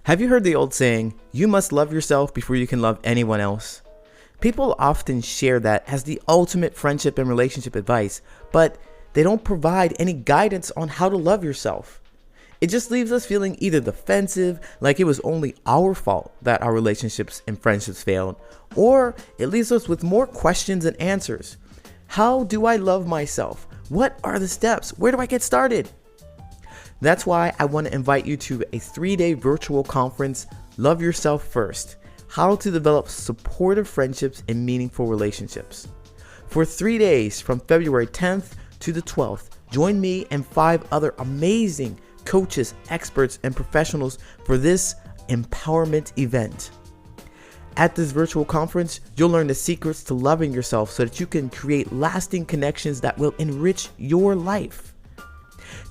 Have you heard the old saying, you must love yourself before you can love anyone else? People often share that as the ultimate friendship and relationship advice, but they don't provide any guidance on how to love yourself. It just leaves us feeling either defensive, like it was only our fault that our relationships and friendships failed, or it leaves us with more questions and answers. How do I love myself? What are the steps? Where do I get started? That's why I want to invite you to a 3-day virtual conference, Love Yourself First, How to Develop Supportive Friendships and Meaningful Relationships. For 3 days from February 10th to the 12th, join me and 5 other amazing coaches, experts, and professionals for this empowerment event. At this virtual conference, you'll learn the secrets to loving yourself so that you can create lasting connections that will enrich your life.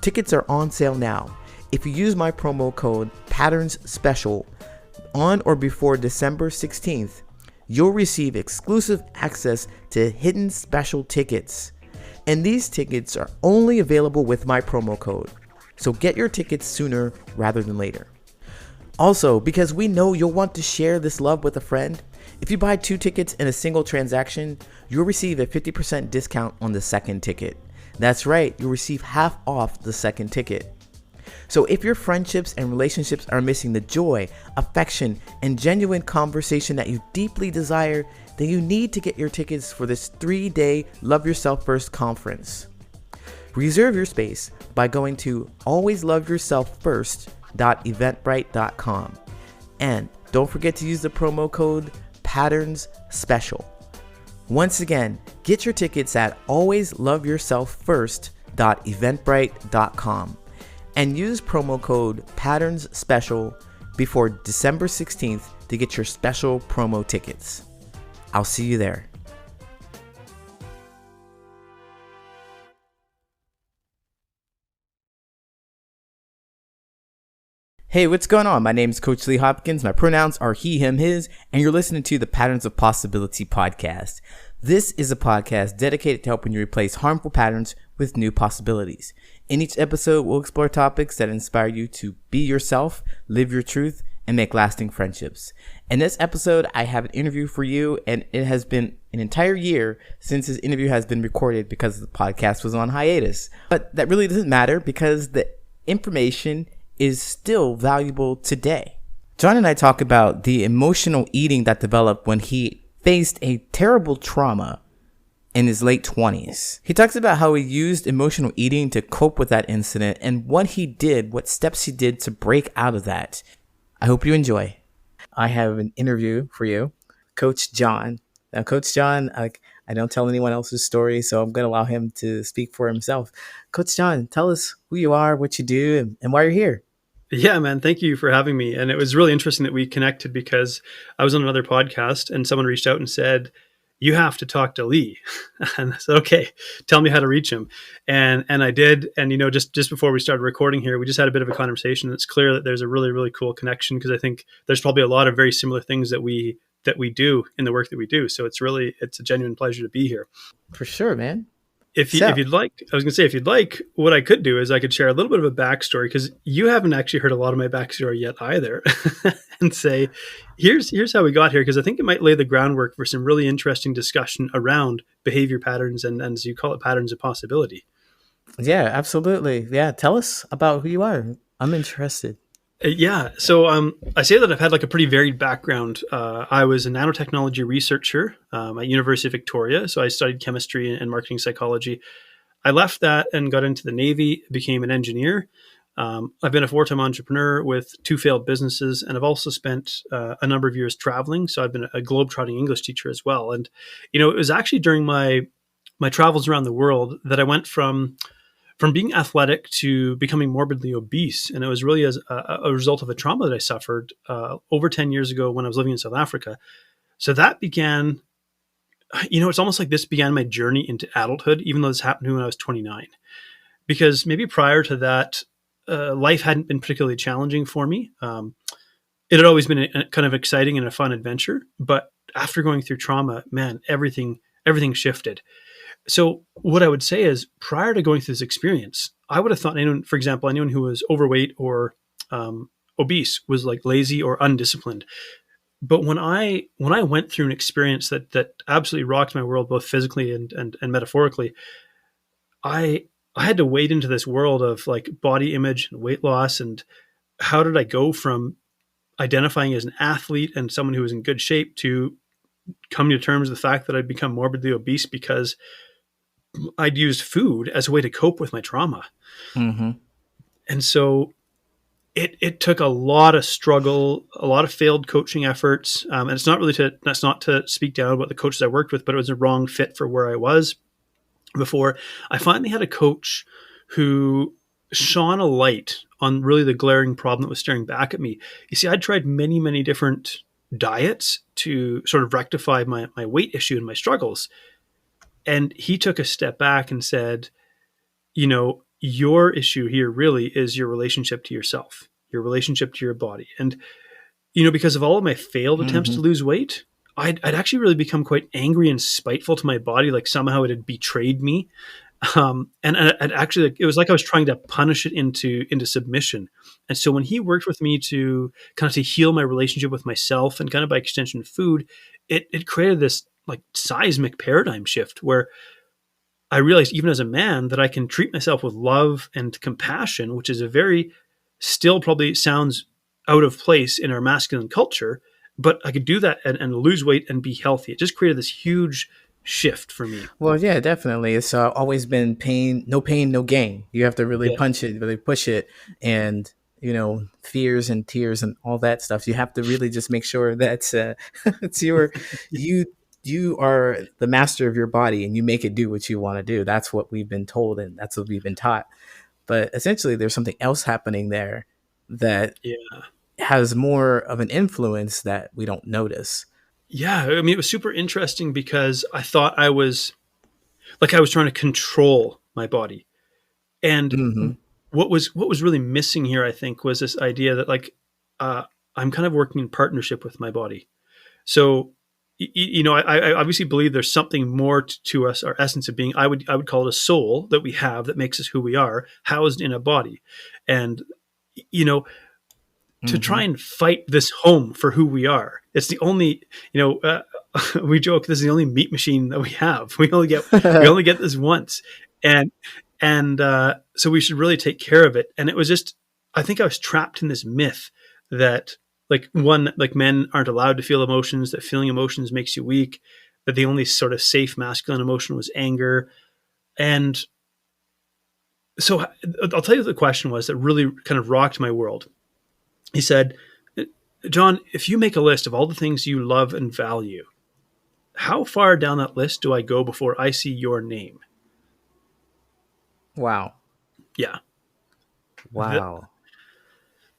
Tickets are on sale now. If you use my promo code PATTERNSSPECIAL on or before December 16th, you'll receive exclusive access to hidden special tickets. And these tickets are only available with my promo code. So get your tickets sooner rather than later. Also, because we know you'll want to share this love with a friend, if you buy 2 tickets in a single transaction, you'll receive a 50% discount on the second ticket. That's right, you'll receive half off the second ticket. So if your friendships and relationships are missing the joy, affection, and genuine conversation that you deeply desire, then you need to get your tickets for this 3-day Love Yourself First conference. Reserve your space by going to alwaysloveyourselffirst.eventbrite.com. And don't forget to use the promo code PATTERNSSPECIAL. Once again, get your tickets at alwaysloveyourselffirst.eventbrite.com and use promo code PATTERNSSPECIAL before December 16th to get your special promo tickets. I'll see you there. Hey, what's going on? My name is Coach Lee Hopkins. My pronouns are he, him, his, and you're listening to the Patterns of Possibility podcast. This is a podcast dedicated to helping you replace harmful patterns with new possibilities. In each episode, we'll explore topics that inspire you to be yourself, live your truth, and make lasting friendships. In this episode, I have an interview for you, and it has been an entire year since this interview has been recorded because the podcast was on hiatus. But that really doesn't matter because the information is still valuable today. Jon and I talk about the emotional eating that developed when he faced a terrible trauma in his late 20s. He talks about how he used emotional eating to cope with that incident and what he did, what steps he did to break out of that. I hope you enjoy. I have an interview for you, Coach Jon. Now, Coach Jon, I don't tell anyone else's story, so I'm going to allow him to speak for himself. Coach Jon, tell us who you are, what you do, and why you're here. Yeah, man. Thank you for having me. And it was really interesting that we connected because I was on another podcast and someone reached out and said, you have to talk to Lee. And I said, okay, tell me how to reach him. And I did. And, just before we started recording here, we just had a bit of a conversation. It's clear that there's a really, really cool connection because I think there's probably a lot of very similar things that we do in the work that we do. So it's a genuine pleasure to be here. For sure, man. If you'd like, what I could do is I could share a little bit of a backstory because you haven't actually heard a lot of my backstory yet either, and say, here's how we got here because I think it might lay the groundwork for some really interesting discussion around behavior patterns and as you call it, patterns of possibility. Yeah, absolutely. Yeah, tell us about who you are. I'm interested. Yeah. So I say that I've had like a pretty varied background. I was a nanotechnology researcher at University of Victoria. So I studied chemistry and marketing psychology. I left that and got into the Navy, became an engineer. I've been a 4-time entrepreneur with 2 failed businesses, and I've also spent a number of years traveling. So I've been a globe-trotting English teacher as well. And, it was actually during my travels around the world that I went from being athletic to becoming morbidly obese. And it was really as a result of a trauma that I suffered over 10 years ago when I was living in South Africa. So that began, it's almost like this began my journey into adulthood, even though this happened to me when I was 29. Because maybe prior to that, life hadn't been particularly challenging for me. It had always been a kind of exciting and a fun adventure. But after going through trauma, man, everything shifted. So what I would say is prior to going through this experience, I would have thought anyone who was overweight or obese was like lazy or undisciplined. But when I went through an experience that absolutely rocked my world, both physically and metaphorically, I I had to wade into this world of like body image and weight loss, and how did I go from identifying as an athlete and someone who was in good shape to coming to terms with the fact that I'd become morbidly obese because I'd used food as a way to cope with my trauma. Mm-hmm. And so it took a lot of struggle, a lot of failed coaching efforts. And that's not to speak down about the coaches I worked with, but it was a wrong fit for where I was before I finally had a coach who shone a light on really the glaring problem that was staring back at me. You see, I'd tried many, many different diets to sort of rectify my weight issue and my struggles. And he took a step back and said, your issue here really is your relationship to yourself, your relationship to your body. And, because of all of my failed attempts Mm-hmm. to lose weight, I'd actually really become quite angry and spiteful to my body, like somehow it had betrayed me. And it was like I was trying to punish it into submission. And so when he worked with me to kind of to heal my relationship with myself and kind of by extension food, it created this like seismic paradigm shift where I realized even as a man that I can treat myself with love and compassion, which is a very still probably sounds out of place in our masculine culture, but I could do that and lose weight and be healthy. It just created this huge shift for me. Well, yeah, definitely. It's always been pain, no gain. You have to really Yeah. punch it, really push it, and fears and tears and all that stuff. You have to really just make sure that it's you you are the master of your body, and you make it do what you want to do. That's what we've been told, and that's what we've been taught. But essentially, there's something else happening there that Yeah. has more of an influence that we don't notice. Yeah. I mean, it was super interesting because I thought I was trying to control my body. And Hmm. what was really missing here, I think, was this idea that uh, I'm kind of working in partnership with my body. So, I obviously believe there's something more to us, our essence of being. I would call it a soul that we have that makes us who we are, housed in a body, and you know, to try Hmm. and fight this home for who we are. It's the only, we joke this is the only meat machine that we have. We only get this once, and so we should really take care of it. And it was just, I think I was trapped in this myth that like men aren't allowed to feel emotions, that feeling emotions makes you weak, that the only sort of safe masculine emotion was anger. And so I'll tell you what the question was that really kind of rocked my world. He said, John, if you make a list of all the things you love and value, how far down that list do I go before I see your name? Wow. Yeah. Th- Wow.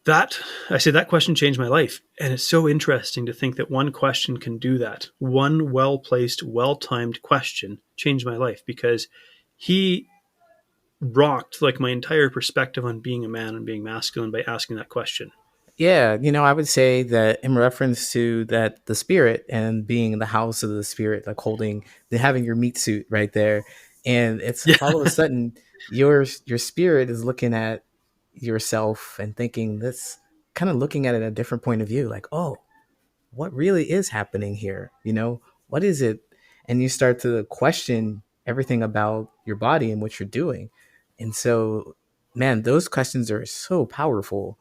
that I say that question changed my life. And it's so interesting to think that one question can do that. One well placed, well timed question changed my life because he rocked like my entire perspective on being a man and being masculine by asking that question. Yeah, I would say that in reference to that, the spirit and being in the house of the spirit, like having your meat suit right there, and it's Yeah. like all of a sudden your spirit is looking at yourself and thinking this, kind of looking at it at a different point of view, like, oh, what really is happening here? What is it? And you start to question everything about your body and what you're doing, and so, man, those questions are so powerful,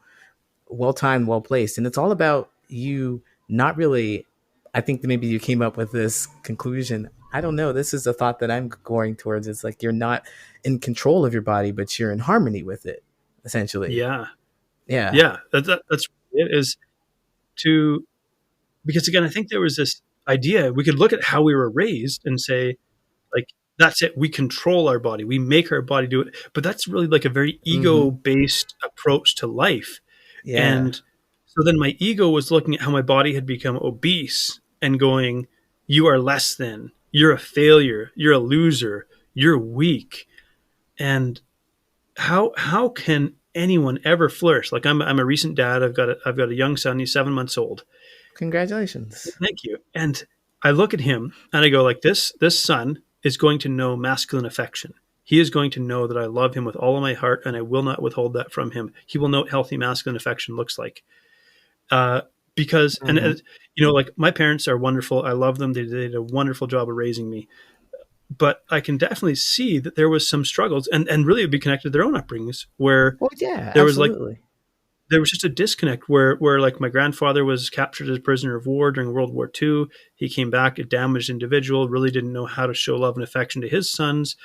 well timed, well placed, and it's all about you not really. I think that maybe you came up with this conclusion. I don't know. This is a thought that I'm going towards. It's like you're not in control of your body, but you're in harmony with it, essentially. Yeah. Yeah. Yeah. That's it is to, because again, I think there was this idea we could look at how we were raised and say, like, that's it. We control our body. We make our body do it. But that's really like a very Mm-hmm. ego based approach to life. Yeah. And so then my ego was looking at how my body had become obese and going, you are less than, you're a failure, you're a loser, you're weak. And how can anyone ever flourish? Like I'm a recent dad. I've got a young son. He's 7 months old. Congratulations. Thank you. And I look at him and I go like this son is going to know masculine affection. he is going to know that I love him with all of my heart, and I will not withhold that from him. He will know what healthy masculine affection looks like. Uh, because, and Hmm. like my parents are wonderful. I love them. They did a wonderful job of raising me. But I can definitely see that there was some struggles, and really it'd be connected to their own upbringings, where Well, yeah, there was like absolutely. there was just a disconnect where like my grandfather was captured as a prisoner of war during World War II. He came back a damaged individual, really didn't know how to show love and affection to his sons.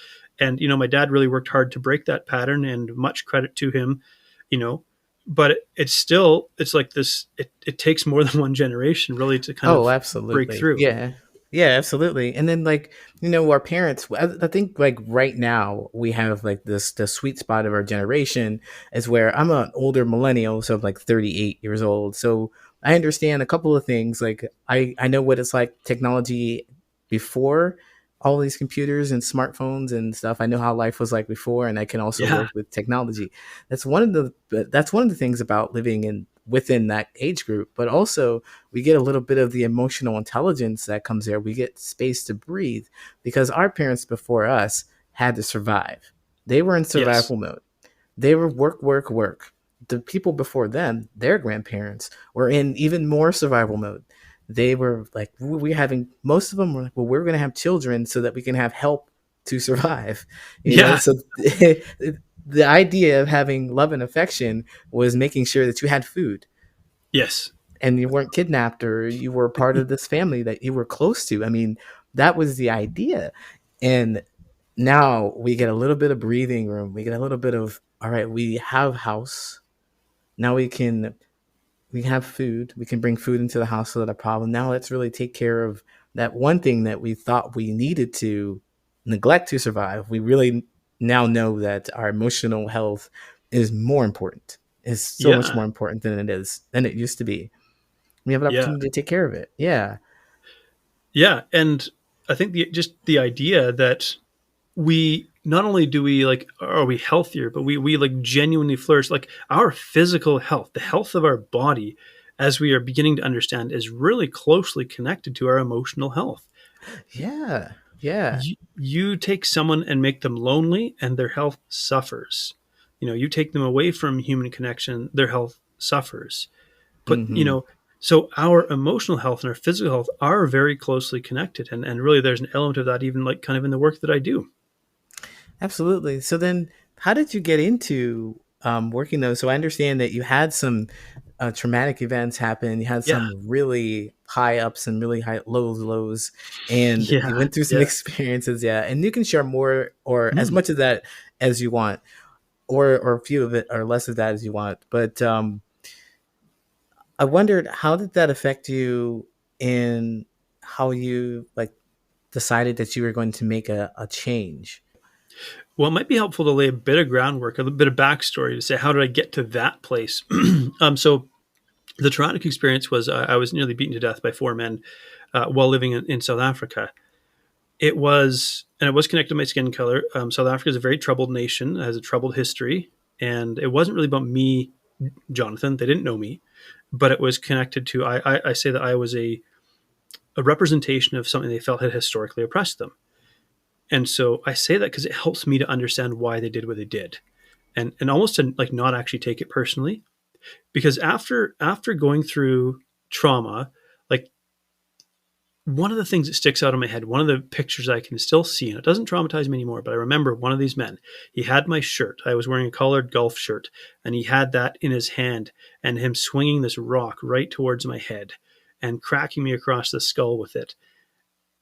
And my dad really worked hard to break that pattern, and much credit to him, you know. But it's still, it's like this, it takes more than one generation really to kind Oh, of break absolutely. through. Yeah. Yeah, absolutely. And then like, our parents, I think like right now we have like the sweet spot of our generation is where I'm an older millennial, so I'm like 38 years old. So I understand a couple of things. Like I know what it's like technology before all these computers and smartphones and stuff. I know how life was like before, and I can also Yeah. work with technology. That's one of the things about living in within that age group, but also we get a little bit of the emotional intelligence that comes there. We get space to breathe because our parents before us had to survive. They were in Yes. survival mode. They were work, work, work. The people before them, their grandparents, were in even more survival mode. They were like, we're having, most of them were like, well, we're going to have children so that we can have help to survive. Yeah. So the idea of having love and affection was making sure that you had food Yes. and you weren't kidnapped or you were part of this family that you were close to. I mean, that was the idea. And now we get a little bit of breathing room. We get a little bit of, all right, we have house. Now we have food. We can bring food into the house without a problem. Now let's really take care of that one thing that we thought we needed to neglect to survive. We really now know that our emotional health is more important. Is so much Yeah. more important than it used to be. We have an Yeah. opportunity to take care of it. Yeah. Yeah. And I think just the idea that we not only do we like are we healthier, but we like genuinely flourish. Like our physical health, the health of our body, as we are beginning to understand, is really closely connected to our emotional health. Yeah. Yeah. You take someone and make them lonely, and their health suffers. You take them away from human connection, their health suffers. But Hmm. so our emotional health and our physical health are very closely connected, and really there's an element of that even like kind of in the work that I do. Absolutely. So then, how did you get into working those? So I understand that you had some traumatic events happen. You had Yeah. some really high ups and really high lows, and you Yeah. went through some Yeah. experiences. Yeah, and you can share more or as Mm. much of that as you want, or a few of it or less of that as you want. But I wondered, how did that affect you in how you like decided that you were going to make a change? Well, it might be helpful to lay a bit of groundwork, a little bit of backstory to say how did I get to that place. So the traumatic experience was I was nearly beaten to death by four men while living in South Africa. It was connected to my skin color. South Africa is a very troubled nation, has a troubled history, and it wasn't really about me, Jonathan. They didn't know me, but it was connected to. I say that I was a representation of something they felt had historically oppressed them, and so I say that because it helps me to understand why they did what they did, and almost to like not actually take it personally, because after going through trauma, like one of the things that sticks out in my head, one of the pictures I can still see, and it doesn't traumatize me anymore, but I remember one of these men. He had my shirt. I was wearing a collared golf shirt, and he had that in his hand, and him swinging this rock right towards my head and cracking me across the skull with it.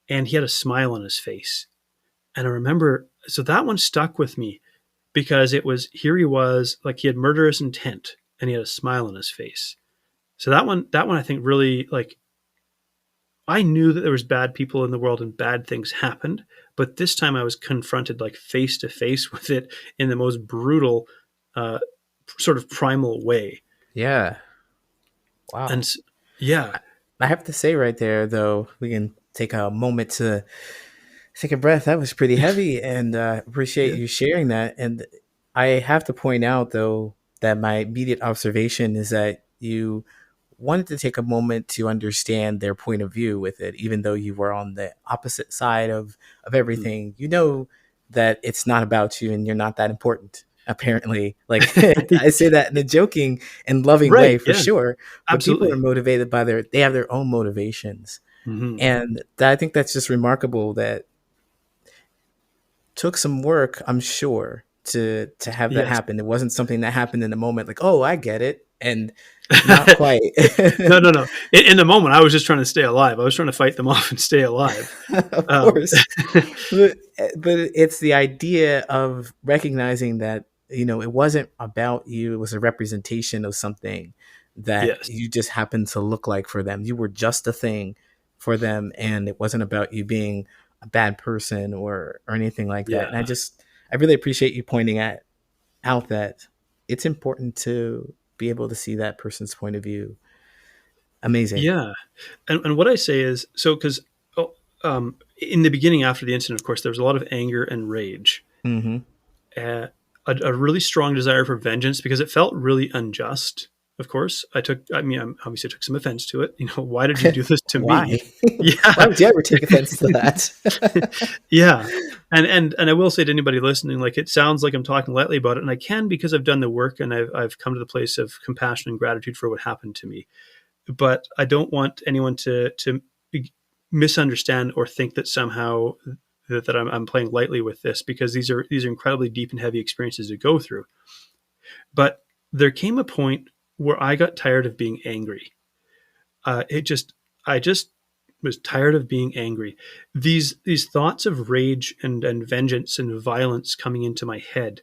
And he had a smile on his face. And I remember, so that one stuck with me because it was here he was, like he had murderous intent, and he had a smile on his face. So that one I think really like I knew that there was bad people in the world and bad things happened, but this time I was confronted like face to face with it in the most brutal, uh, sort of primal way. Yeah. And Wow. yeah, I have to say right there, though, we can take a moment to take a breath. That was pretty heavy, and appreciate yeah, you sharing that. And I have to point out, though, that my immediate observation is that you wanted to take a moment to understand their point of view with it, even though you were on the opposite side of mm, everything. that it's not about you and you're not that important. Apparently, like I say that in a joking and loving way Right. for Yeah. sure, but people are Absolutely. motivated by they have their own motivations. Hmm. And I think that's just remarkable that took some work, I'm sure, to have that Yes. happen. It wasn't something that happened in the moment, like, oh, I get it, and not quite. No, no, no. In the moment, I was just trying to stay alive. I was trying to fight them off and stay alive. Of Um, course, but it's the idea of recognizing that it wasn't about you; it was a representation of something that yes. you just happened to look like for them. You were just a thing for them, and it wasn't about you being a bad person or anything like that. Yeah. And I really appreciate you pointing out that it's important to be able to see that person's point of view. Amazing. Yeah. And what I say is so because in the beginning after the incident, of course, there was a lot of anger and rage, Hmm. uh, a really strong desire for vengeance because it felt really unjust. Of course, I mean, I obviously took some offense to it. Why did you do this to Why? me? Yeah. Why would you ever take offense to that? Yeah. And I will say to anybody listening, like it sounds like I'm talking lightly about it, and I can because I've done the work and I've come to the place of compassion and gratitude for what happened to me. But I don't want anyone to misunderstand or think that somehow that I'm playing lightly with this because these are incredibly deep and heavy experiences to go through. But there came a point where I got tired of being angry. I just was tired of being angry. These thoughts of rage and vengeance and violence coming into my head.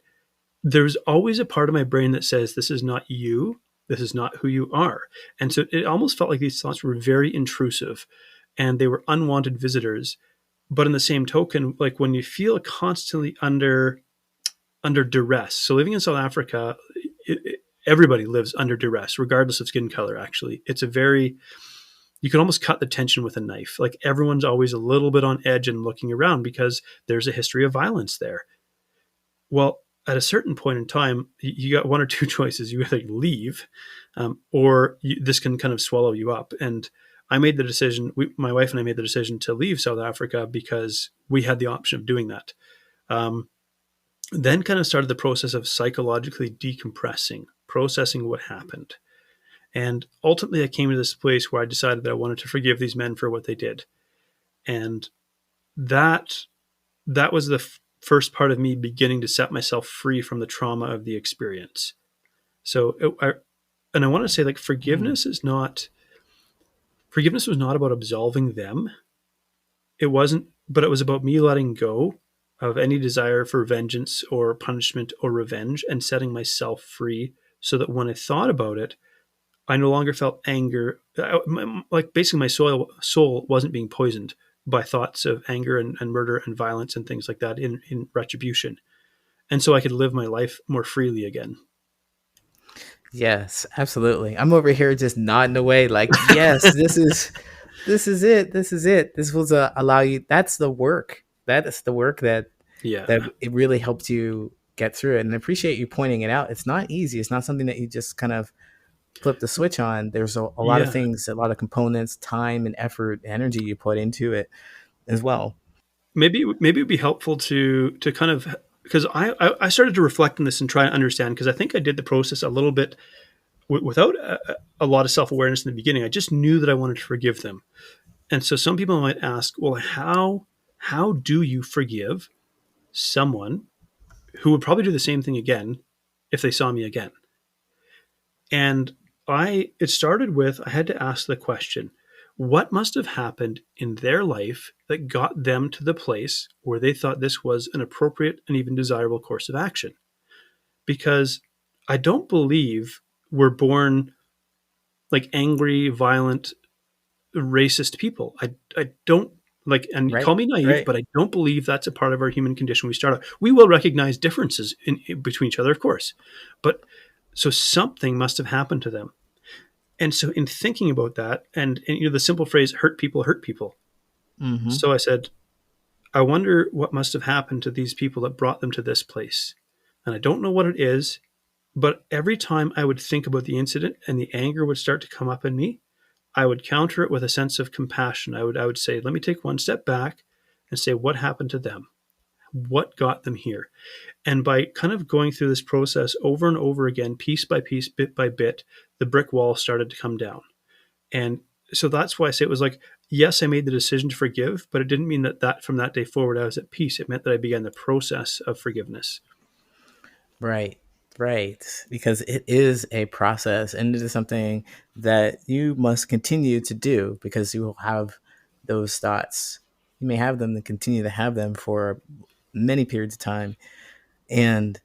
There's always a part of my brain that says this is not you. This is not who you are. And so it almost felt like these thoughts were very intrusive and they were unwanted visitors. But in the same token, like when you feel constantly under duress. So living in South Africa, everybody lives under duress, regardless of skin color. Actually, it's a very you can almost cut the tension with a knife. Like everyone's always a little bit on edge and looking around because there's a history of violence there. Well, at a certain point in time, you got one or two choices. You either leave, this can kind of swallow you up. And I made the decision. My wife and I made the decision to leave South Africa because we had the option of doing that. Um, then kind of started the process of psychologically decompressing, processing what happened. And ultimately, I came to this place where I decided that I wanted to forgive these men for what they did. And that that was the first part of me beginning to set myself free from the trauma of the experience. So, and I want to say, like, Mm, forgiveness was not about absolving them. It wasn't, but it was about me letting go of any desire for vengeance or punishment or revenge and setting myself free so that when I thought about it, I no longer felt anger. Like basically, my soul wasn't being poisoned by thoughts of anger and murder and violence and things like that in retribution. And so I could live my life more freely again. yes, absolutely. I'm over here just nodding away, like, yes, this is it. This is it. This will allow you. That's the work. That is the work that Yeah. it really helped you get through it. And I appreciate you pointing it out. It's not easy. It's not something that you just kind of flip the switch on. There's a lot of Yeah. things, a lot of components, time and effort, energy you put into it as well. Maybe it'd be helpful to kind of because I started to reflect on this and try and understand because I think I did the process a little bit without a lot of self awareness in the beginning. I just knew that I wanted to forgive them. And so some people might ask, well, how do you forgive someone who would probably do the same thing again if they saw me again? And it started with I had to ask the question, what must have happened in their life that got them to the place where they thought this was an appropriate and even desirable course of action? Because I don't believe we're born like angry, violent, racist people. I don't like, and you Right. call me naive, Right. but I don't believe that's a part of our human condition. We start out, we will recognize differences in between each other, of course, but so something must have happened to them. And so in thinking about that, and the simple phrase "hurt people hurt people," Mm-hmm. so I said, I wonder what must have happened to these people that brought them to this place. And I don't know what it is, but every time I would think about the incident and the anger would start to come up in me, I would counter it with a sense of compassion. I would say, let me take one step back and say, what happened to them? what got them here. And by kind of going through this process over and over again, piece by piece, bit by bit, the brick wall started to come down. And so that's why I say it was like, yes, I made the decision to forgive, but it didn't mean that from that day forward I was at peace. It meant that I began the process of forgiveness. Right, right. Because it is a process and it is something that you must continue to do because you will have those thoughts. You may have them and continue to have them for many periods of time. And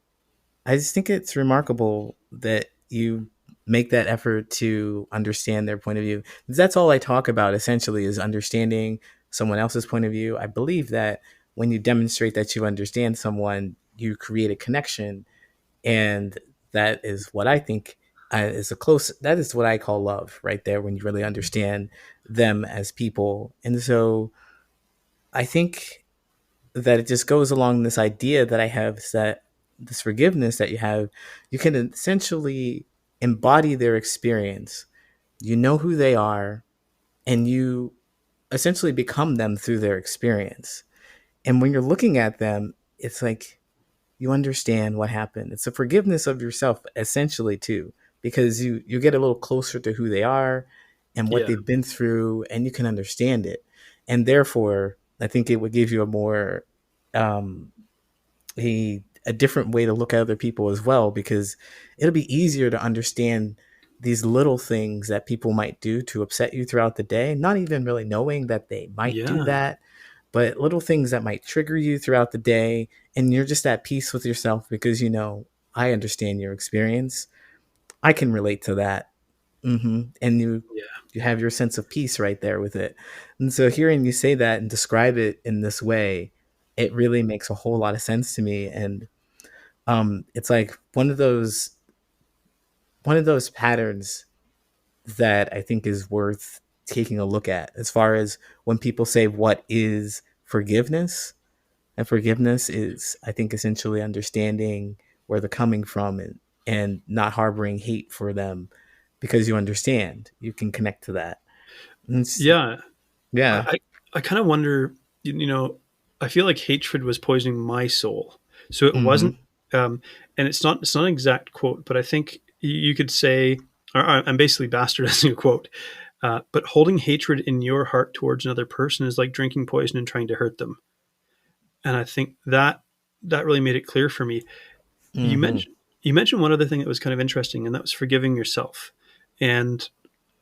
I just think it's remarkable that you make that effort to understand their point of view. That's all I talk about essentially is understanding someone else's point of view. I believe that when you demonstrate that you understand someone, you create a connection, and that is what I think is a close. That is what I call love, right there. When you really understand them as people, and so I think that it just goes along this idea that I have is that this forgiveness that you have, you can essentially embody their experience. You know who they are, and you essentially become them through their experience. And when you're looking at them, it's like you understand what happened. It's a forgiveness of yourself essentially too, because you get a little closer to who they are and what Yeah. they've been through, and you can understand it. And therefore, I think it would give you a more um, a different way to look at other people as well, because it'll be easier to understand these little things that people might do to upset you throughout the day, not even really knowing that they might do Yeah. that, but little things that might trigger you throughout the day. And you're just at peace with yourself because you know, I understand your experience. I can relate to that. And Yeah. you have your sense of peace right there with it. And so hearing you say that and describe it in this way, it really makes a whole lot of sense to me. And it's like one of those patterns that I think is worth taking a look at as far as when people say what is forgiveness. And forgiveness is, I think, essentially understanding where they're coming from, and not harboring hate for them because you understand, you can connect to that. And Yeah. yeah. I, I kind of wonder, I feel like hatred was poisoning my soul. So it wasn't, Hmm. um, and it's not an exact quote, but I think you could say, or I'm basically bastardizing a quote, but holding hatred in your heart towards another person is like drinking poison and trying to hurt them. And I think that really made it clear for me. You Hmm. mentioned you mentioned one other thing that was kind of interesting, and that was forgiving yourself. And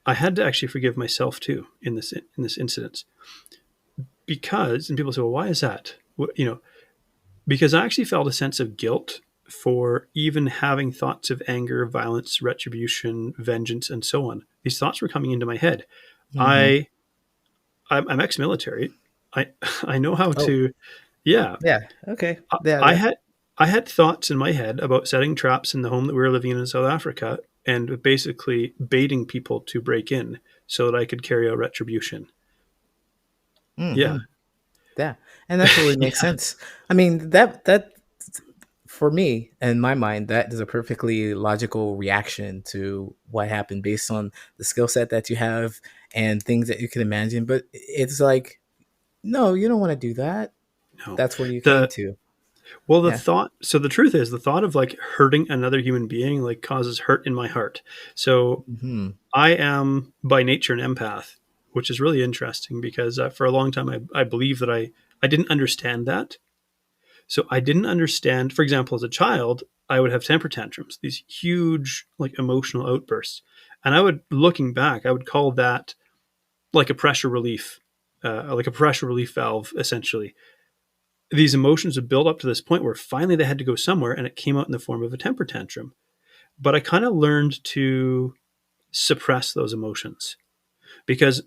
I had to actually forgive myself too in this incident because, and people say, well, why is that? Because I actually felt a sense of guilt for even having thoughts of anger, violence, retribution, vengeance, and so on. These thoughts were coming into my head. Hmm. I I'm ex-military. I I know how Oh, to. Yeah, yeah. Okay. I, Yeah. I That. had I had thoughts in my head about setting traps in the home that we were living in South Africa and basically baiting people to break in so that I could carry out retribution. Yeah, Hmm. Yeah. And that totally makes yeah, sense. I mean, that for me, in my mind, that is a perfectly logical reaction to what happened based on the skill set that you have and things that you can imagine. But it's like, no, you don't want to do that. no. That's where you came The to. Well, the Yeah. thought, so the truth is, the thought of like hurting another human being like causes hurt in my heart. So Hmm. I am by nature an empath, which is really interesting because for a long time I believe that I didn't understand that. So I didn't understand, for example, as a child, I would have temper tantrums, these huge like emotional outbursts. And looking back, I would call that like a pressure relief, like a pressure relief valve, essentially. These emotions would build up to this point where finally they had to go somewhere and it came out in the form of a temper tantrum. But I kind of learned to suppress those emotions because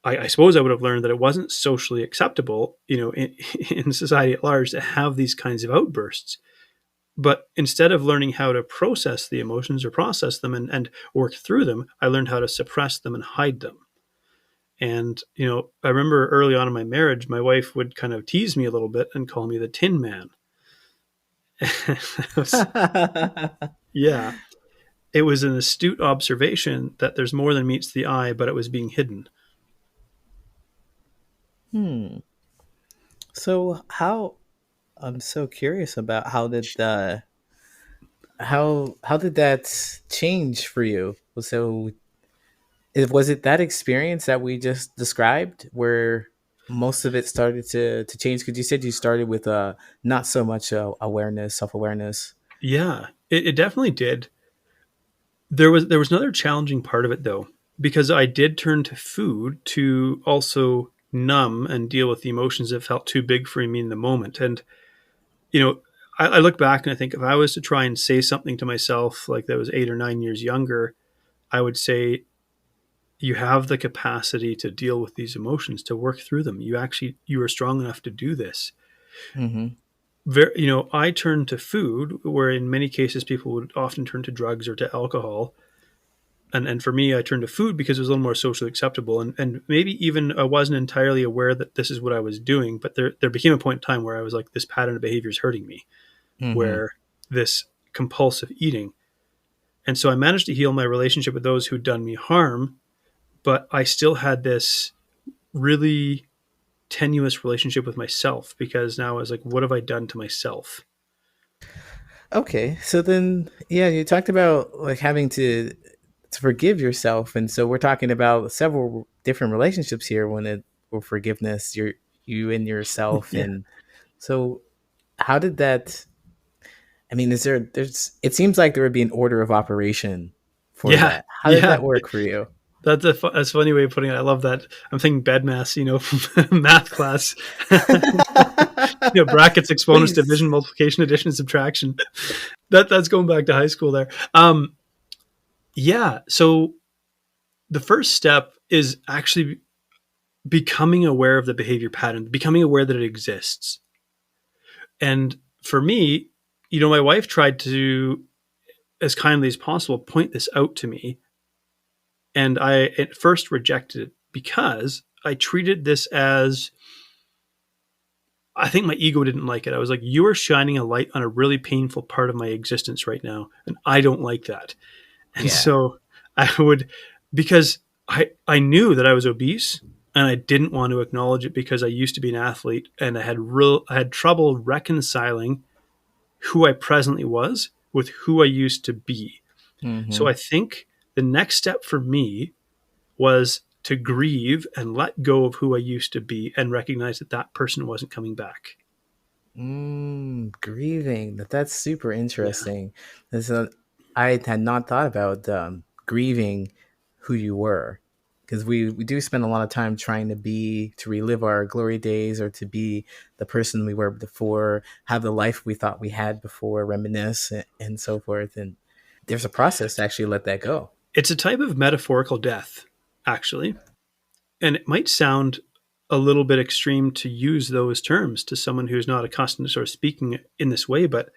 I suppose I would have learned that it wasn't socially acceptable, in society at large to have these kinds of outbursts. But instead of learning how to process the emotions or process them and work through them, I learned how to suppress them and hide them. And, I remember early on in my marriage, my wife would kind of tease me a little bit and call me the Tin Man. was, yeah, it was an astute observation that there's more than meets the eye, but it was being hidden. Hmm. So how? I'm so curious about how did that change for you? So was it that experience that we just described where most of it started to change? Because you said you started with not so much awareness, self awareness. Yeah, it definitely did. There was another challenging part of it though, because I did turn to food to also numb and deal with the emotions that felt too big for me in the moment. And you know, I look back and I think if I was to try and say something to myself like that was 8 or 9 years younger, I would say you have the capacity to deal with these emotions, to work through them. You are strong enough to do this. Mm-hmm. I turned to food, where in many cases people would often turn to drugs or to alcohol. And for me, I turned to food because it was a little more socially acceptable. And maybe even I wasn't entirely aware that this is what I was doing, but there became a point in time where I was like, this pattern of behavior is hurting me, Mm-hmm. where this compulsive eating. And so I managed to heal my relationship with those who'd done me harm, but I still had this really tenuous relationship with myself because now I was like, what have I done to myself? Okay, so then yeah, you talked about like having to forgive yourself, and so we're talking about several different relationships here when it or forgiveness, you and yourself, Yeah. and so how did that? I mean, there's it seems like there would be an order of operation for Yeah. that. How did Yeah. that work for you? That's a funny way of putting it. I love that. I'm thinking bed math, from math class. Brackets, exponents, Please. division, multiplication, addition, subtraction. That's going back to high school there. Yeah. So the first step is actually becoming aware of the behavior pattern, becoming aware that it exists. And for me, my wife tried to, as kindly as possible, point this out to me. And I at first rejected it because I treated this as, I think my ego didn't like it. I was like, you are shining a light on a really painful part of my existence right now. And I don't like that. And Yeah. so I would, because I knew that I was obese and I didn't want to acknowledge it because I used to be an athlete and I had trouble reconciling who I presently was with who I used to be. So Mm-hmm. I think the next step for me was to grieve and let go of who I used to be and recognize that that person wasn't coming back. Grieving. That's super Yeah. interesting. And so I had not thought about grieving who you were, because we do spend a lot of time trying to relive our glory days or to be the person we were before, have the life we thought we had before, reminisce and so forth. And there's a process to actually let that go. It's a type of metaphorical death, actually. And it might sound a little bit extreme to use those terms to someone who's not accustomed to sort of speaking in this way, but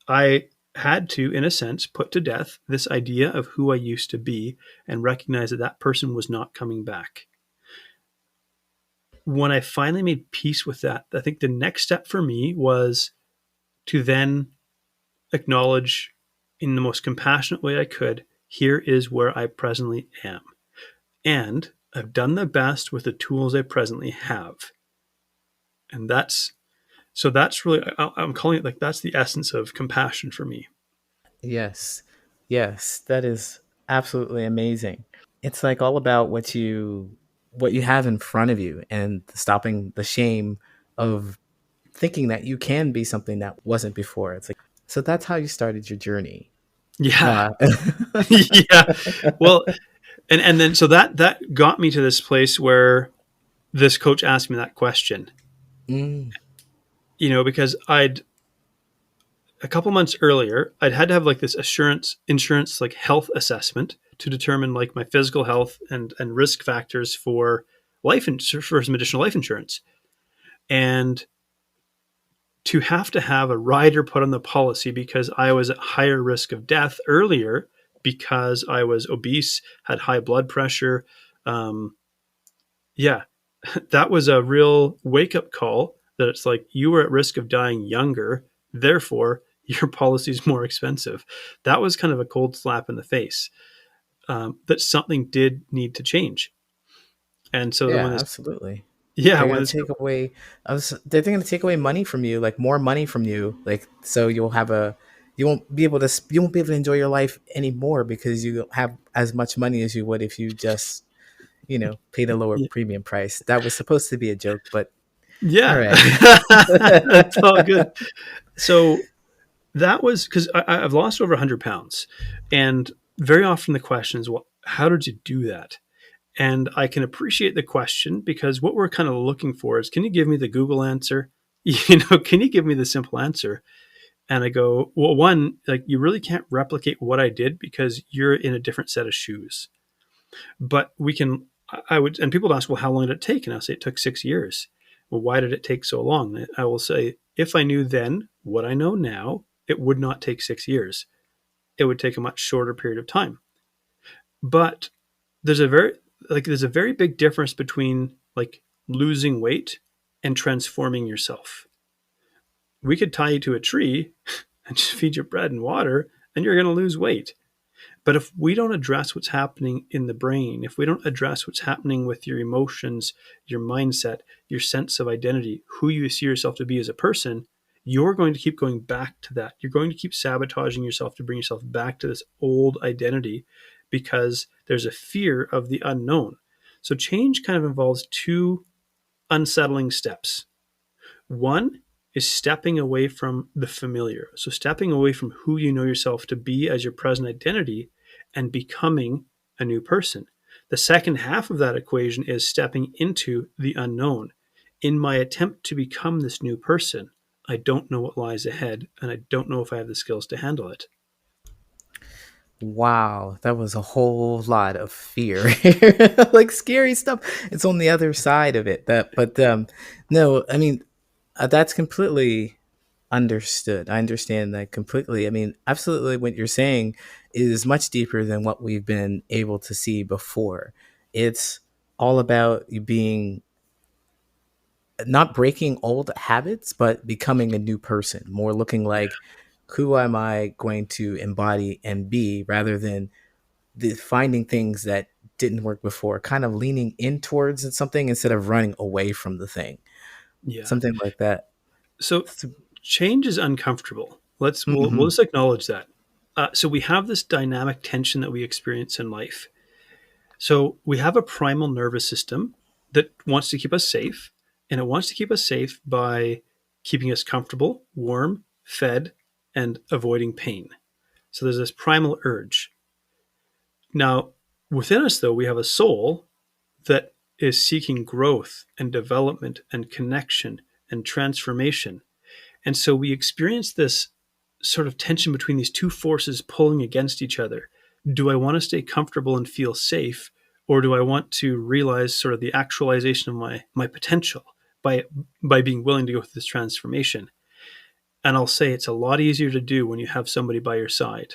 I had to, in a sense, put to death this idea of who I used to be and recognize that that person was not coming back. When I finally made peace with that, I think the next step for me was to then acknowledge in the most compassionate way I could, here is where I presently am. And I've done the best with the tools I presently have. And that's really, I'm calling it like that's the essence of compassion for me. Yes. Yes, that is absolutely amazing. It's like all about what you have in front of you and stopping the shame of thinking that you can be something that wasn't before. It's like so that's how you started your journey. Yeah. Uh, Yeah. Well, and then so that got me to this place where this coach asked me that question, mm, because I'd a couple months earlier, I'd had to have like this insurance like health assessment to determine like my physical health and risk factors for for some additional life insurance. And to have a rider put on the policy because I was at higher risk of death earlier because I was obese, had high blood pressure. Um, yeah, that was a real wake up call that it's like you were at risk of dying younger, therefore your policy is more expensive. That was kind of a cold slap in the face, that something did need to change. And so then when yeah, this absolutely. Yeah, They're well, gonna it's, take away. They're gonna take away money from you, like more money from you, like so you'll have a. You won't be able to. You won't be able to enjoy your life anymore because you don't have as much money as you would if you just, paid a lower yeah. premium price. That was supposed to be a joke, but all Yeah. right. It's all good. So that was because I've lost over 100 pounds. And very often the question is, well, how did you do that? And I can appreciate the question because what we're kind of looking for is, can you give me the Google answer? Can you give me the simple answer? And I go, well, one, like you really can't replicate what I did because you're in a different set of shoes. But we can, I would, and people ask, well, how long did it take? And I'll say it took 6 years. Well, why did it take so long? I will say, if I knew then what I know now, it would not take 6 years. It would take a much shorter period of time. But there's a very there's a very big difference between like losing weight and transforming yourself. We could tie you to a tree and just feed you bread and water and you're going to lose weight. But if we don't address what's happening in the brain, if we don't address what's happening with your emotions, your mindset, your sense of identity, who you see yourself to be as a person, you're going to keep going back to that. You're going to keep sabotaging yourself to bring yourself back to this old identity because there's a fear of the unknown. So change kind of involves two unsettling steps. One is stepping away from the familiar. So, stepping away from who you know yourself to be as your present identity and becoming a new person. The second half of that equation is stepping into the unknown. In my attempt to become this new person, I don't know what lies ahead, and I don't know if I have the skills to handle it. Wow, that was a whole lot of fear. Like scary stuff. It's on the other side of it. But no, I mean, that's completely understood. I understand that completely. I mean, absolutely what you're saying is much deeper than what we've been able to see before. It's all about you being not breaking old habits, but becoming a new person, more looking like who am I going to embody and be rather than finding things that didn't work before, kind of leaning in towards something instead of running away from the thing, Yeah. something like that. So, change is uncomfortable. We'll Mm-hmm. just acknowledge that. So we have this dynamic tension that we experience in life. So we have a primal nervous system that wants to keep us safe, and it wants to keep us safe by keeping us comfortable, warm, fed, and avoiding pain. So there's this primal urge. Now, within us, though, we have a soul that is seeking growth and development and connection and transformation. And so we experience this sort of tension between these two forces pulling against each other. Do I want to stay comfortable and feel safe, or do I want to realize sort of the actualization of my potential by being willing to go through this transformation? And I'll say it's a lot easier to do when you have somebody by your side.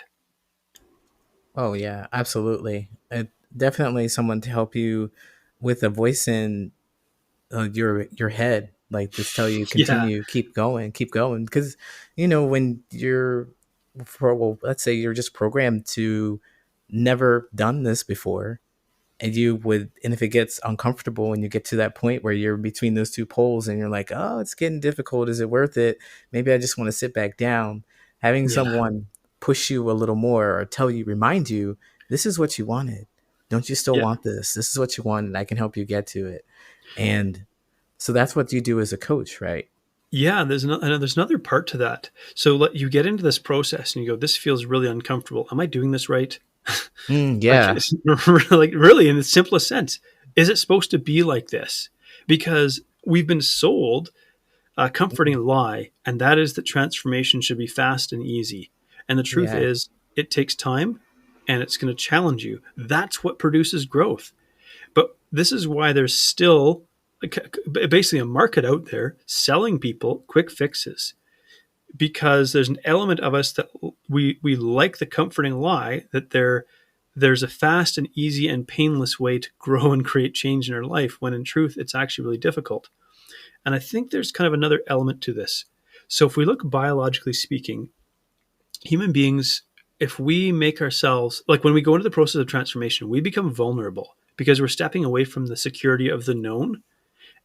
Oh yeah, absolutely. Definitely someone to help you with a voice in your head, like just tell you Yeah, continue, keep going. Because when well, let's say you're just programmed to never done this before, and if it gets uncomfortable and you get to that point where you're between those two poles and you're like, oh, it's getting difficult, is it worth it? Maybe I just want to sit back down. Having yeah, someone push you a little more or remind you, this is what you wanted, don't you still yeah, want this is what you want, and I can help you get to it. And so that's what you do as a coach, right? yeah. There's another part to that. So you get into this process and you go, "This feels really uncomfortable. Am I doing this right?" Like, Yeah, it's like really in the simplest sense, is it supposed to be like this? Because we've been sold a comforting lie, and that is that transformation should be fast and easy. And the truth yeah, is, it takes time and it's going to challenge you. That's what produces growth. But this is why there's still basically a market out there selling people quick fixes, because there's an element of us that we like the comforting lie that there's a fast and easy and painless way to grow and create change in our life, when in truth it's actually really difficult. And I think there's kind of another element to this. So if we look biologically speaking, human beings, if we make ourselves, like when we go into the process of transformation, we become vulnerable because we're stepping away from the security of the known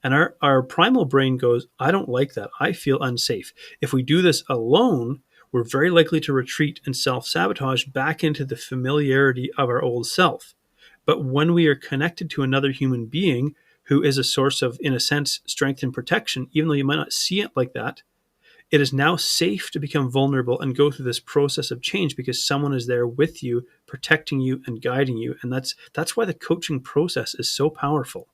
And our primal brain goes, I don't like that. I feel unsafe. If we do this alone, we're very likely to retreat and self sabotage back into the familiarity of our old self. But when we are connected to another human being who is a source of, in a sense, strength and protection, even though you might not see it like that, it is now safe to become vulnerable and go through this process of change because someone is there with you, protecting you and guiding you. And that's why the coaching process is so powerful.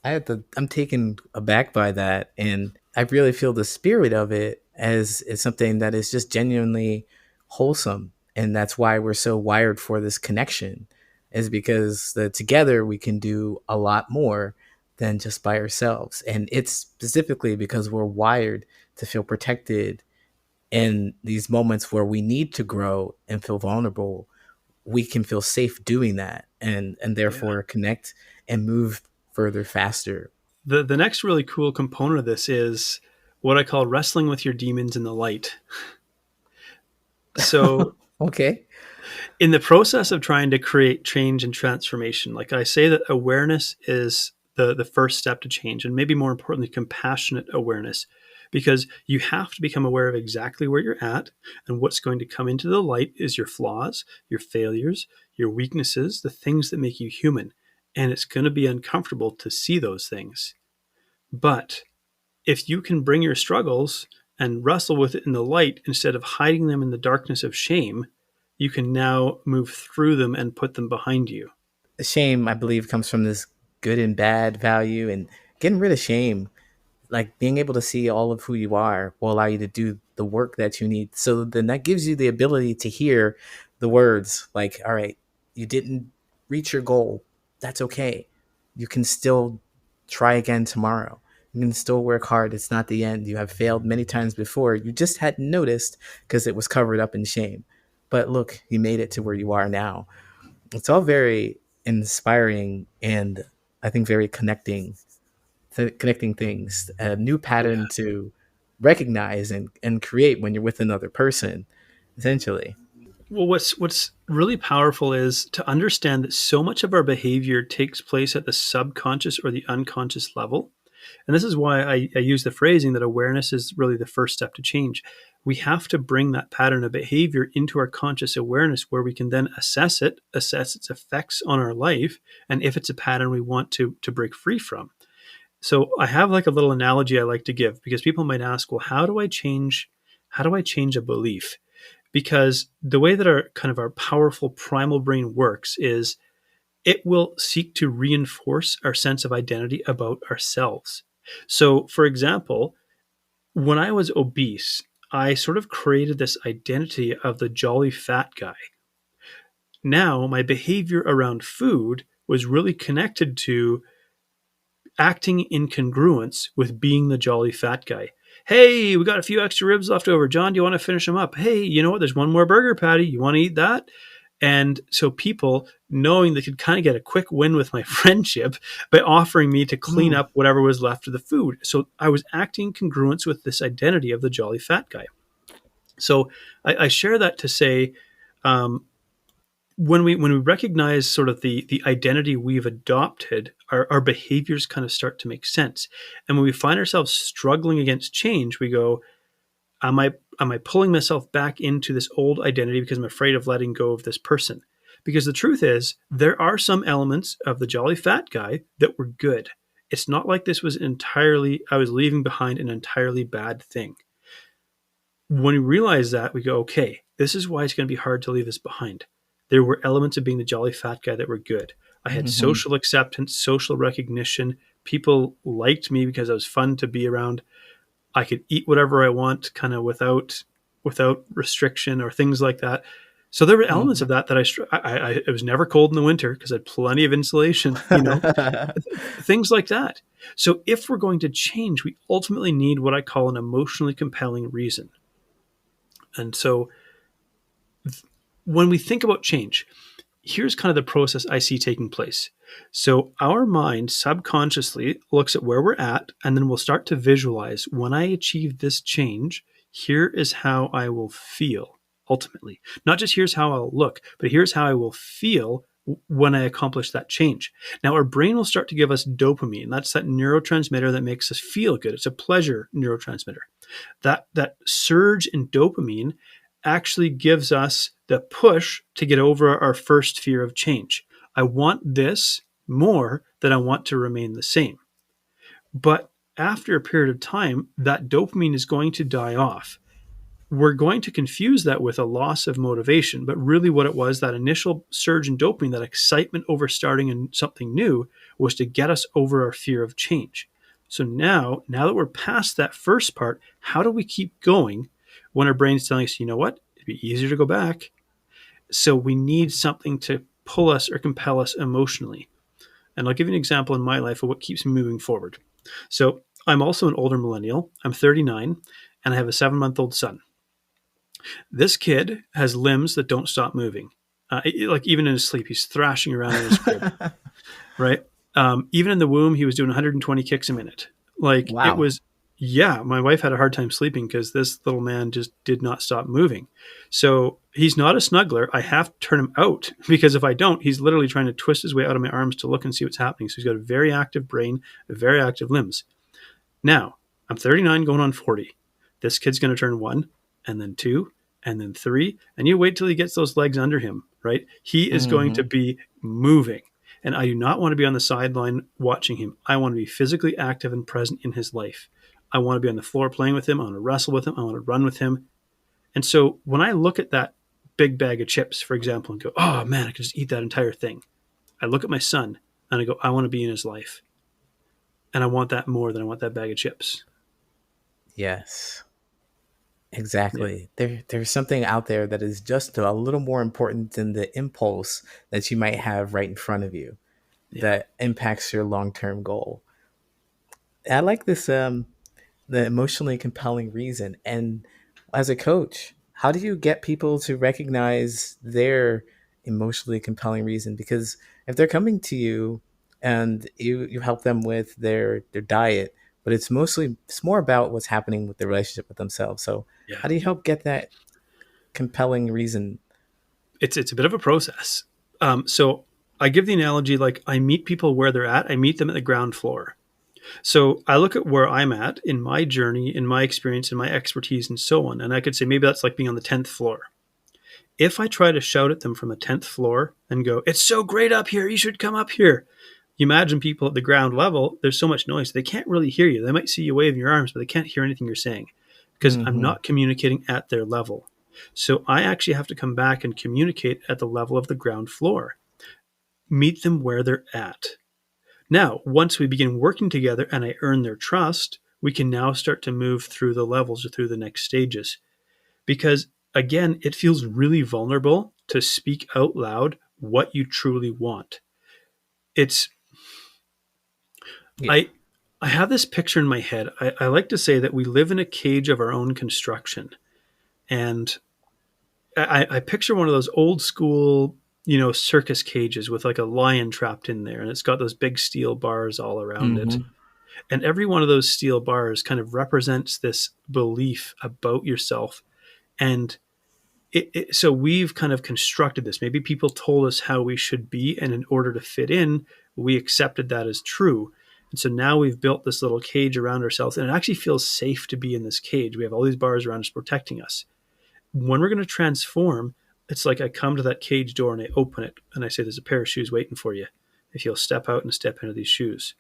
I'm taken aback by that, and I really feel the spirit of it as something that is just genuinely wholesome, and that's why we're so wired for this connection, is because together we can do a lot more than just by ourselves, and it's specifically because we're wired to feel protected in these moments where we need to grow and feel vulnerable. We can feel safe doing that, and Yeah. therefore connect and move further faster. The next really cool component of this is what I call wrestling with your demons in the light. So Okay. in the process of trying to create change and transformation, like I say that awareness is the first step to change, and maybe more importantly, compassionate awareness, because you have to become aware of exactly where you're at, and what's going to come into the light is your flaws, your failures, your weaknesses, the things that make you human. And it's going to be uncomfortable to see those things. But if you can bring your struggles and wrestle with it in the light instead of hiding them in the darkness of shame, you can now move through them and put them behind you. Shame, I believe, comes from this good and bad value, and getting rid of shame, like being able to see all of who you are, will allow you to do the work that you need. So then that gives you the ability to hear the words like, all right, you didn't reach your goal. That's okay. You can still try again tomorrow. You can still work hard. It's not the end. You have failed many times before. You just hadn't noticed because it was covered up in shame. But look, you made it to where you are now. It's all very inspiring, and I think very connecting things, a new Yeah. pattern to recognize and create when you're with another person, essentially. Well, what's really powerful is to understand that so much of our behavior takes place at the subconscious or the unconscious level. And this is why I use the phrasing that awareness is really the first step to change. We have to bring that pattern of behavior into our conscious awareness where we can then assess it, assess its effects on our life, and if it's a pattern we want to break free from. So I have like a little analogy I like to give because people might ask, well, how do I change a belief? Because the way that our powerful primal brain works is it will seek to reinforce our sense of identity about ourselves. So, for example, when I was obese, I sort of created this identity of the jolly fat guy. Now, my behavior around food was really connected to acting in congruence with being the jolly fat guy. Hey, we got a few extra ribs left over. John, do you want to finish them up? Hey, you know what? There's one more burger patty. You want to eat that? And so people, knowing they could kind of get a quick win with my friendship by offering me to clean Mm. up whatever was left of the food. So I was acting in congruence with this identity of the jolly fat guy. So I share that to say, um, when we recognize sort of the identity we've adopted, our behaviors kind of start to make sense. And when we find ourselves struggling against change, we go, am I pulling myself back into this old identity because I'm afraid of letting go of this person? Because the truth is, there are some elements of the jolly fat guy that were good. It's not like this was entirely, I was leaving behind an entirely bad thing. When we realize that, we go, okay, this is why it's going to be hard to leave this behind. There were elements of being the jolly fat guy that were good. I had Hmm. social acceptance, social recognition. People liked me because I was fun to be around. I could eat whatever I want, kind of without restriction or things like that. So there were elements Hmm. of that it was never cold in the winter because I had plenty of insulation, things like that. So if we're going to change, we ultimately need what I call an emotionally compelling reason. And so when we think about change, here's kind of the process I see taking place. So our mind subconsciously looks at where we're at, and then we'll start to visualize when I achieve this change, here is how I will feel ultimately. Not just here's how I'll look, but here's how I will feel when I accomplish that change. Now, our brain will start to give us dopamine. That's that neurotransmitter that makes us feel good. It's a pleasure neurotransmitter. That surge in dopamine actually gives us the push to get over our first fear of change. I want this more than I want to remain the same. But after a period of time, that dopamine is going to die off. We're going to confuse that with a loss of motivation. But really, what it was, that initial surge in dopamine, that excitement over starting in something new, was to get us over our fear of change. So now that we're past that first part, how do we keep going when our brain's telling us, you know what, it'd be easier to go back? So we need something to pull us or compel us emotionally. And I'll give you an example in my life of what keeps me moving forward. So I'm also an older millennial. I'm 39, and I have a 7-month-old son. This kid has limbs that don't stop moving. Like even in his sleep, he's thrashing around in his crib, right? Even in the womb, he was doing 120 kicks a minute. Like it Wow. was, yeah, my wife had a hard time sleeping because this little man just did not stop moving. So he's not a snuggler. I have to turn him out because if I don't, he's literally trying to twist his way out of my arms to look and see what's happening. So he's got a very active brain, very active limbs. Now, I'm 39 going on 40. This kid's going to turn 1 and then 2 and then 3. And you wait till he gets those legs under him, right? He is going to Hmm. be moving. And I do not want to be on the sideline watching him. I want to be physically active and present in his life. I want to be on the floor playing with him. I want to wrestle with him. I want to run with him. And so when I look at that big bag of chips, for example, and go, oh man, I could just eat that entire thing. I look at my son and I go, I want to be in his life. And I want that more than I want that bag of chips. Yes. Yeah. Exactly. There's something out there that is just a little more important than the impulse that you might have right in front of you Yeah. that impacts your long-term goal. I like this the emotionally compelling reason. And as a coach, how do you get people to recognize their emotionally compelling reason? Because if they're coming to you and you help them with their diet, but it's more about what's happening with the relationship with themselves. So Yeah. how do you help get that compelling reason? It's a bit of a process. So I give the analogy like I meet people where they're at. I meet them at the ground floor. So I look at where I'm at in my journey, in my experience, in my expertise, and so on. And I could say maybe that's like being on the 10th floor. If I try to shout at them from the 10th floor and go, it's so great up here, you should come up here. You imagine people at the ground level, there's so much noise, they can't really hear you. They might see you waving your arms, but they can't hear anything you're saying because I'm Mm-hmm. not communicating at their level. So I actually have to come back and communicate at the level of the ground floor, meet them where they're at. Now, once we begin working together and I earn their trust, we can now start to move through the levels or through the next stages. Because again, it feels really vulnerable to speak out loud what you truly want. It's Yeah. I I have this picture in my head. I like to say that we live in a cage of our own construction. And I picture one of those old school, circus cages with like a lion trapped in there, and it's got those big steel bars all around it. Mm-hmm. And every one of those steel bars kind of represents this belief about yourself. And so we've kind of constructed this. Maybe people told us how we should be, and in order to fit in, we accepted that as true. And so now we've built this little cage around ourselves, and it actually feels safe to be in this cage. We have all these bars around us protecting us. When we're going to transform, it's like I come to that cage door and I open it and I say, there's a pair of shoes waiting for you if you'll step out and step into these shoes.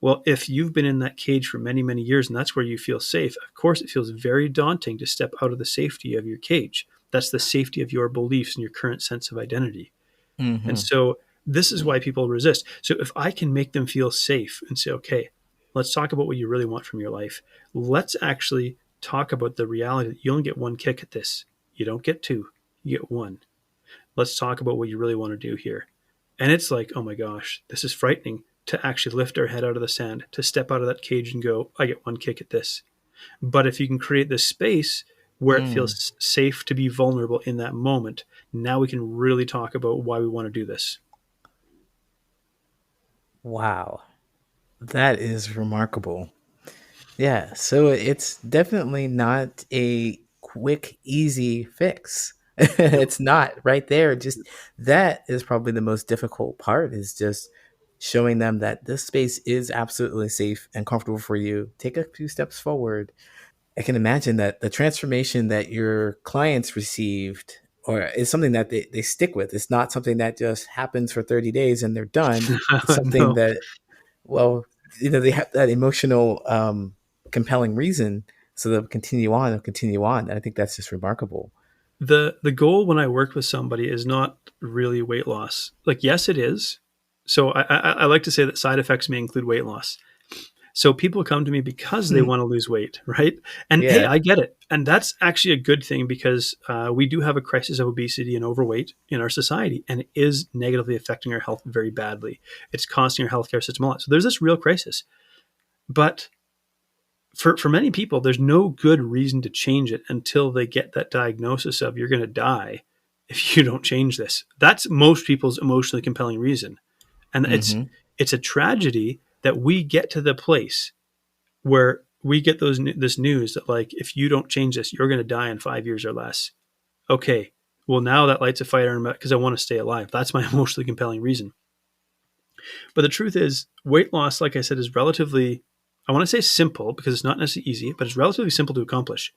Well, if you've been in that cage for many, many years and that's where you feel safe, of course, it feels very daunting to step out of the safety of your cage. That's the safety of your beliefs and your current sense of identity. And Mm-hmm. so this is why people resist. So if I can make them feel safe and say, okay, let's talk about what you really want from your life. Let's actually talk about the reality that you only get one kick at this. You don't get two, you get one. Let's talk about what you really want to do here. And it's like, oh my gosh, this is frightening to actually lift our head out of the sand, to step out of that cage and go, I get one kick at this. But if you can create this space where it Mm. feels safe to be vulnerable in that moment, now we can really talk about why we want to do this. Wow. That is remarkable. Yeah, so it's definitely not a quick, easy fix. No. It's not right there. Just that is probably the most difficult part, is just showing them that this space is absolutely safe and comfortable for you. Take a few steps forward. I can imagine that the transformation that your clients received or is something that they stick with. It's not something that just happens for 30 days and they're done. It's something No. that, well, they have that emotional, compelling reason. So they'll continue on and continue on. And I think that's just remarkable. The goal when I work with somebody is not really weight loss. Like, yes, it is. So I like to say that side effects may include weight loss. So people come to me because they want to lose weight, right? And hey, Yeah. I get it, and that's actually a good thing because we do have a crisis of obesity and overweight in our society, and it is negatively affecting our health very badly. It's costing our healthcare system a lot. So there's this real crisis, but for many people, there's no good reason to change it until they get that diagnosis of you're going to die if you don't change this. That's most people's emotionally compelling reason, and Hmm. it's a tragedy that we get to the place where we get this news that, like, if you don't change this, you're going to die in 5 years or less. Okay, well, now that lights a fire because I want to stay alive. That's my emotionally compelling reason. But the truth is, weight loss, like I said, is relatively, I want to say simple because it's not necessarily easy, but it's relatively simple to accomplish.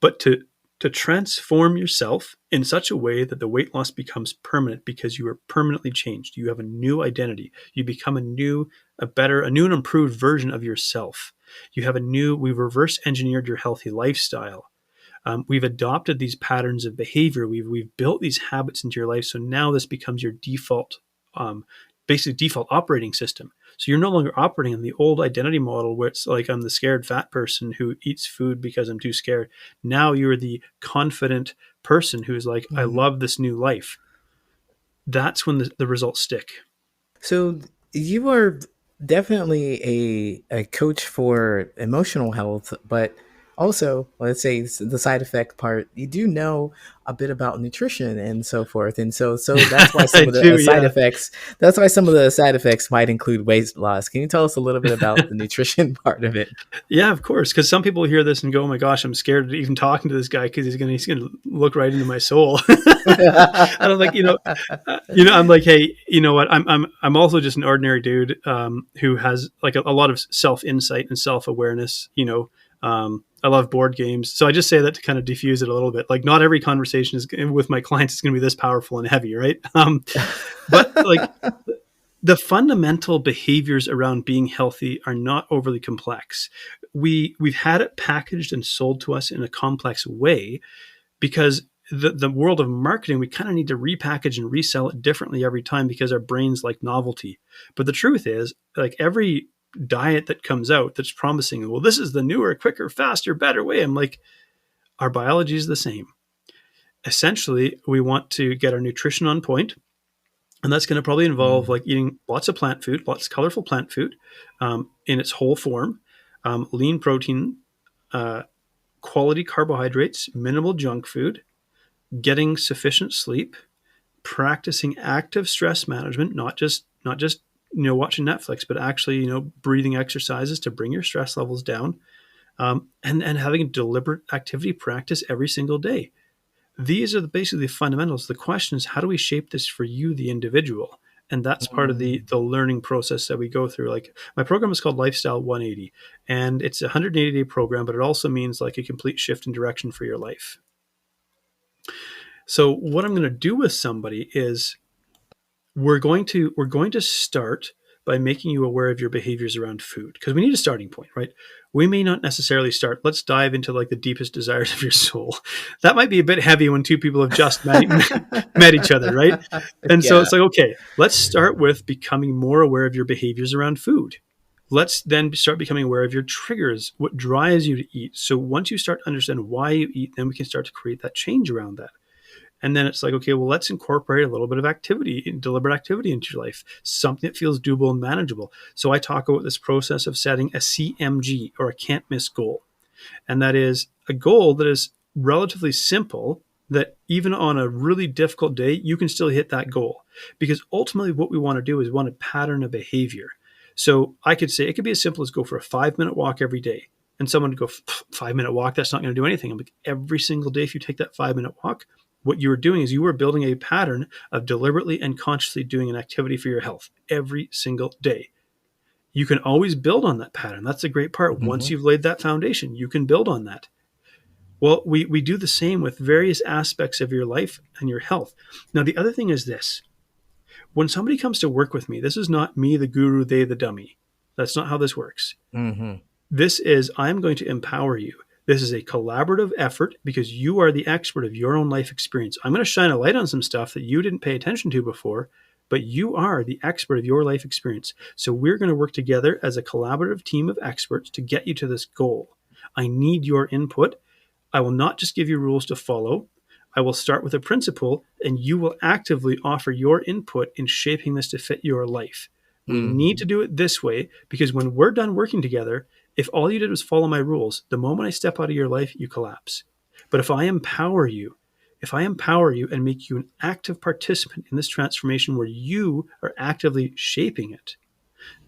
But to transform yourself in such a way that the weight loss becomes permanent because you are permanently changed. You have a new identity. You become a new and improved version of yourself. We've reverse engineered your healthy lifestyle. We've adopted these patterns of behavior. We've built these habits into your life. So now this becomes your default, um, basically default operating system. So you're no longer operating on the old identity model where it's like, I'm the scared fat person who eats food because I'm too scared. Now you're the confident person who's like, I Hmm. love this new life. That's when the results stick. So you are definitely a coach for emotional health, but also, let's say the side effect part, you do know a bit about nutrition and so forth. And so that's why I some of the do, side yeah. effects, that's why some of the side effects might include weight loss. Can you tell us a little bit about the nutrition part of it? Yeah, of course. Because some people hear this and go, "Oh my gosh, I'm scared of even talking to this guy because he's gonna look right into my soul." I don't think I'm like, hey, you know what? I'm also just an ordinary dude who has like a lot of self insight and self awareness. I love board games, so I just say that to kind of diffuse it a little bit. Like, not every conversation is with my clients is going to be this powerful and heavy, right? But like the fundamental behaviors around being healthy are not overly complex. We've had it packaged and sold to us in a complex way because the world of marketing, we kind of need to repackage and resell it differently every time because our brains like novelty. But the truth is, like, every diet that comes out that's promising, well, this is the newer, quicker, faster, better way, I'm like, our biology is the same. Essentially, we want to get our nutrition on point, and that's going to probably involve Mm. like eating lots of plant food, lots of colorful plant food, in its whole form, lean protein, uh, quality carbohydrates, minimal junk food, getting sufficient sleep, practicing active stress management, not just watching Netflix, but actually breathing exercises to bring your stress levels down, and having a deliberate activity practice every single day. These are basically the fundamentals. The question is, how do we shape this for you, the individual? And that's part of the Mm. the learning process that we go through. Like, my program is called Lifestyle 180, and it's a 180-day program, but it also means like a complete shift in direction for your life. So what I'm going to do with somebody is we're going to start by making you aware of your behaviors around food, because we need a starting point, right? We may not necessarily start, let's dive into like the deepest desires of your soul. That might be a bit heavy when two people have just met each other, right? And so Yeah. it's like, okay, let's start with becoming more aware of your behaviors around food. Let's then start becoming aware of your triggers, what drives you to eat. So once you start to understand why you eat, then we can start to create that change around that. And then it's like, okay, well, let's incorporate a little bit of activity, deliberate activity into your life, something that feels doable and manageable. So I talk about this process of setting a CMG, or a can't miss goal. And that is a goal that is relatively simple, that even on a really difficult day, you can still hit that goal. Because ultimately, what we want to do is we want to pattern a behavior. So I could say it could be as simple as go for a 5 minute walk every day. And someone would go, 5 minute walk, that's not going to do anything. I'm like, every single day, if you take that 5 minute walk, What you were doing is you were building a pattern of deliberately and consciously doing an activity for your health every single day. You can always build on that pattern. That's the great part. Once Hmm. you've laid that foundation, you can build on that. Well, we do the same with various aspects of your life and your health. Now, the other thing is this: when somebody comes to work with me, this is not me, the guru, they, the dummy. That's not how this works. Hmm. This is, I'm going to empower you. This is a collaborative effort because you are the expert of your own life experience. I'm going to shine a light on some stuff that you didn't pay attention to before, but you are the expert of your life experience. So we're going to work together as a collaborative team of experts to get you to this goal. I need your input. I will not just give you rules to follow. I will start with a principle, and you will actively offer your input in shaping this to fit your life. We need Hmm. to do it this way because when we're done working together, if all you did was follow my rules, the moment I step out of your life, you collapse. But if I empower you and make you an active participant in this transformation where you are actively shaping it,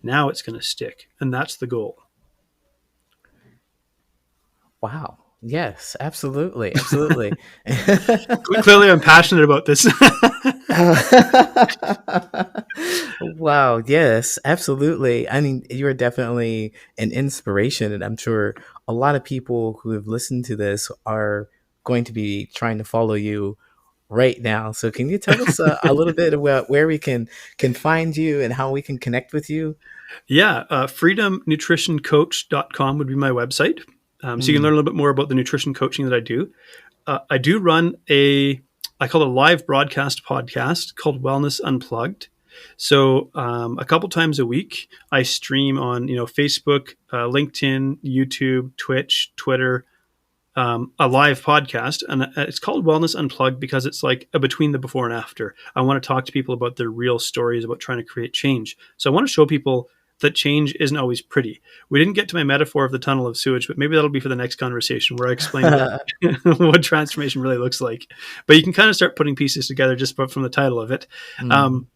now it's going to stick. And that's the goal. Wow. Yes, absolutely. Absolutely. Clearly, I'm passionate about this. Wow. Yes, absolutely. I mean, you are definitely an inspiration, and I'm sure a lot of people who have listened to this are going to be trying to follow you right now. So, can you tell us a little bit about where we can find you and how we can connect with you? Yeah, freedomnutritioncoach.com would be my website. So you can learn a little bit more about the nutrition coaching that I do. I do run I call it a live broadcast podcast called Wellness Unplugged. So a couple times a week, I stream on Facebook, LinkedIn, YouTube, Twitch, Twitter, a live podcast, and it's called Wellness Unplugged because it's like a between the before and after. I want to talk to people about their real stories about trying to create change. So I want to show people that change isn't always pretty. We didn't get to my metaphor of the tunnel of sewage, but maybe that'll be for the next conversation where I explain what transformation really looks like. But you can kind of start putting pieces together just from the title of it. Mm. Um,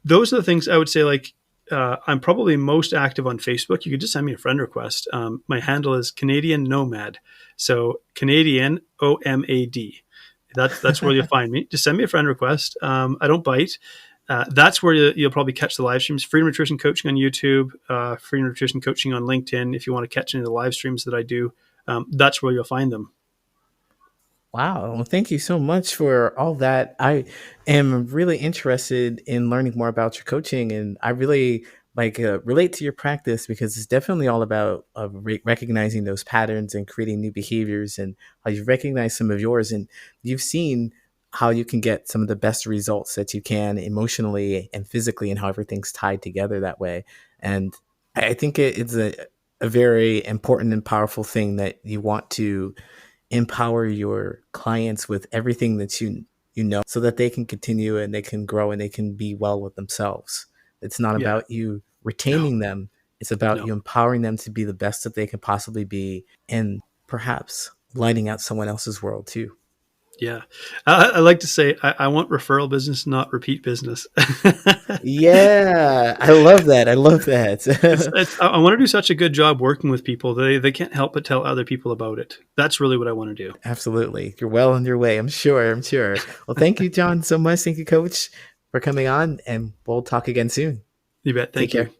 those are the things I would say. Like, I'm probably most active on Facebook. You could just send me a friend request. My handle is Canadian Nomad. So Canadian OMAD. That's where you'll find me. Just send me a friend request. I don't bite. That's where you'll probably catch the live streams. Free Nutrition Coaching on YouTube, Free Nutrition Coaching on LinkedIn. If you want to catch any of the live streams that I do, that's where you'll find them. Wow. Well, thank you so much for all that. I am really interested in learning more about your coaching, and I really relate to your practice because it's definitely all about recognizing those patterns and creating new behaviors, and how you've recognized some of yours, and you've seen how you can get some of the best results that you can emotionally and physically, and how everything's tied together that way. And I think it's a very important and powerful thing that you want to empower your clients with everything that you know, so that they can continue and they can grow and they can be well with themselves. It's not Yeah. about you No. retaining them, it's about No. you empowering them to be the best that they can possibly be, and perhaps lighting out someone else's world too. Yeah. I like to say I want referral business, not repeat business. Yeah, I love that. I love that. I want to do such a good job working with people. They can't help but tell other people about it. That's really what I want to do. Absolutely. You're well on your way. I'm sure. I'm sure. Well, thank you, John, so much. Thank you, Coach, for coming on, and we'll talk again soon. You bet. Take Thank you. care.